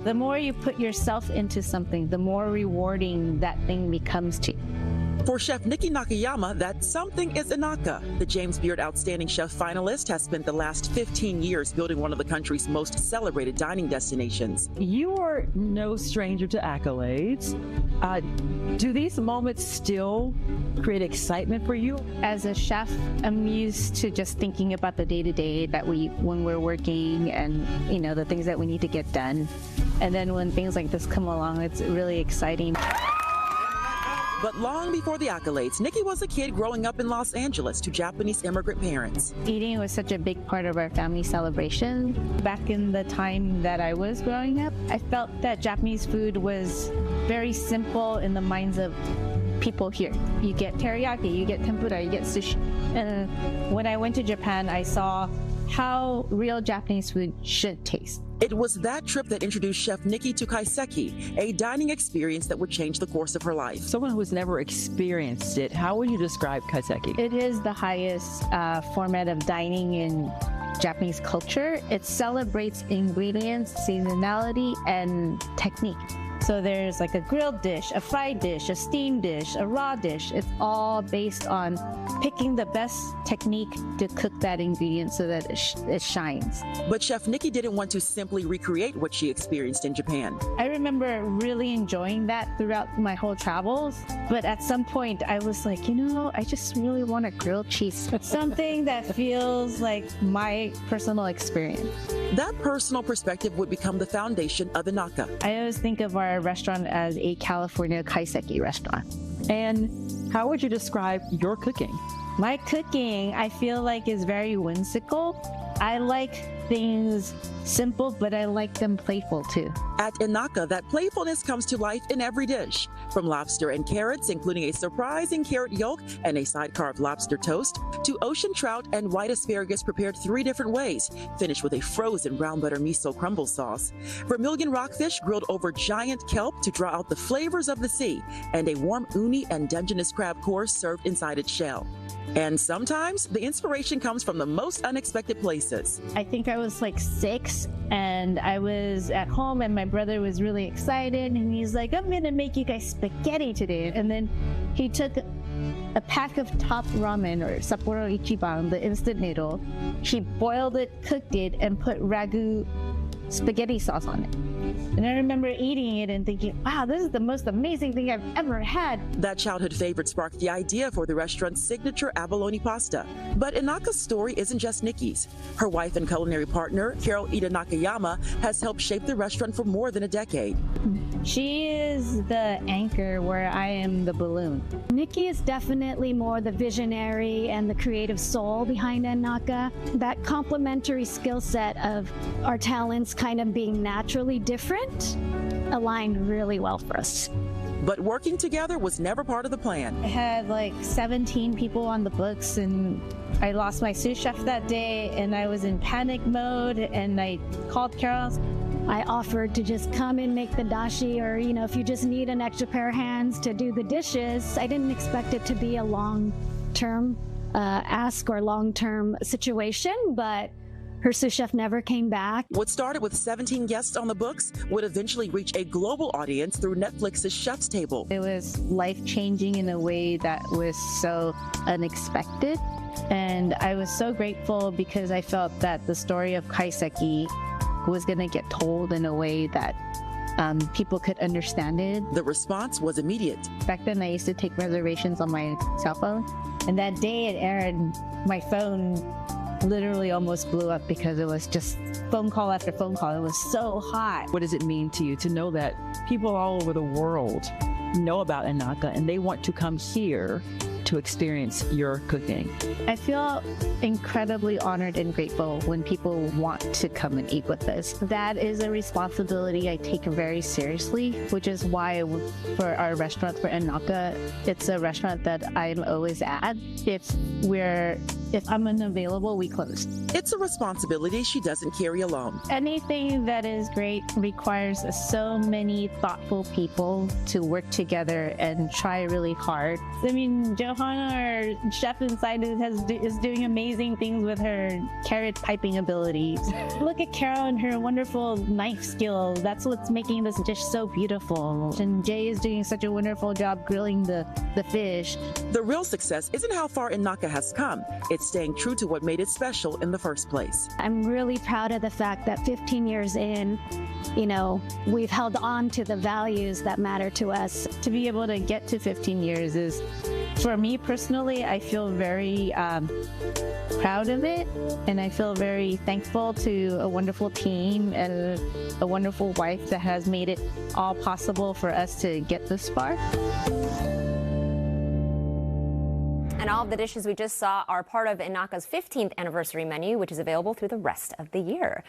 The more you put yourself into something, the more rewarding that thing becomes to you. For Chef Niki Nakayama, that something is a naka. The James Beard Outstanding Chef finalist has spent the last 15 years building one of the country's most celebrated dining destinations. You are no stranger to accolades. Do these moments still create excitement for you? As a chef, I'm used to just thinking about the day-to-day that when we're working and, the things that we need to get done. And then when things like this come along, it's really exciting. But long before the accolades, Niki was a kid growing up in Los Angeles to Japanese immigrant parents. Eating was such a big part of our family celebration. Back in the time that I was growing up, I felt that Japanese food was very simple in the minds of people here. You get teriyaki, you get tempura, you get sushi. And when I went to Japan, I saw how real Japanese food should taste. It was that trip that introduced Chef Niki to kaiseki, a dining experience that would change the course of her life. Someone who has never experienced it, how would you describe kaiseki? It is the highest format of dining in Japanese culture. It celebrates ingredients, seasonality, and technique. So there's like a grilled dish, a fried dish, a steamed dish, a raw dish. It's all based on picking the best technique to cook that ingredient so that it shines. But Chef Niki didn't want to simply recreate what she experienced in Japan. I remember really enjoying that throughout my whole travels. But at some point I was like, I just really want a grilled cheese. Something that feels like my personal experience. That personal perspective would become the foundation of the naka. I always think of our restaurant as a California kaiseki restaurant. And how would you describe your cooking? My cooking, I feel like, is very whimsical. I like things simple, but I like them playful too. At Naka, that playfulness comes to life in every dish. From lobster and carrots, including a surprising carrot yolk and a side-carved lobster toast, to ocean trout and white asparagus prepared 3 different ways, finished with a frozen brown butter miso crumble sauce. Vermilion rockfish grilled over giant kelp to draw out the flavors of the sea, and a warm uni and Dungeness crab course served inside its shell. And sometimes the inspiration comes from the most unexpected places. I think I was like 6 and I was at home and my brother was really excited and he's like, I'm gonna make you guys spaghetti today. And then he took a pack of top ramen, or Sapporo Ichiban, the instant noodle. He boiled it, cooked it, and put ragu spaghetti sauce on it. And I remember eating it and thinking, wow, this is the most amazing thing I've ever had. That childhood favorite sparked the idea for the restaurant's signature abalone pasta. But Inaka's story isn't just Niki's. Her wife and culinary partner, Carole Iida-Nakayama, has helped shape the restaurant for more than a decade. She is the anchor where I am the balloon. Niki is definitely more the visionary and the creative soul behind Naka. That complementary skill set of our talents kind of being naturally different aligned really well for us. But working together was never part of the plan. I had like 17 people on the books and I lost my sous chef that day and I was in panic mode and I called Carole. I offered to just come and make the dashi, or if you just need an extra pair of hands to do the dishes. I didn't expect it to be a long-term ask or long-term situation, but her sous chef never came back. What started with 17 guests on the books would eventually reach a global audience through Netflix's Chef's Table. It was life-changing in a way that was so unexpected. And I was so grateful because I felt that the story of kaiseki was going to get told in a way that people could understand it. The response was immediate. Back then I used to take reservations on my cell phone, and that day it aired, my phone literally almost blew up because it was just phone call after phone call. It was so hot. What does it mean to you to know that people all over the world know about Naka and they want to come here to experience your cooking? I feel incredibly honored and grateful when people want to come and eat with us. That is a responsibility I take very seriously, which is why for our restaurant, for Naka, it's a restaurant that I'm always at. If I'm unavailable, we close. It's a responsibility she doesn't carry alone. Anything that is great requires so many thoughtful people to work together and try really hard. I mean, Johanna, our chef inside, is doing amazing things with her carrot piping abilities. Look at Carole and her wonderful knife skills. That's what's making this dish so beautiful. And Jay is doing such a wonderful job grilling the fish. The real success isn't how far Naka has come. It's staying true to what made it special in the first place. I'm really proud of the fact that 15 years in, you know, we've held on to the values that matter to us. To be able to get to 15 years is, for me personally, I feel very proud of it, and I feel very thankful to a wonderful team and a wonderful wife that has made it all possible for us to get this far. And all of the dishes we just saw are part of Naka's 15th anniversary menu, which is available through the rest of the year.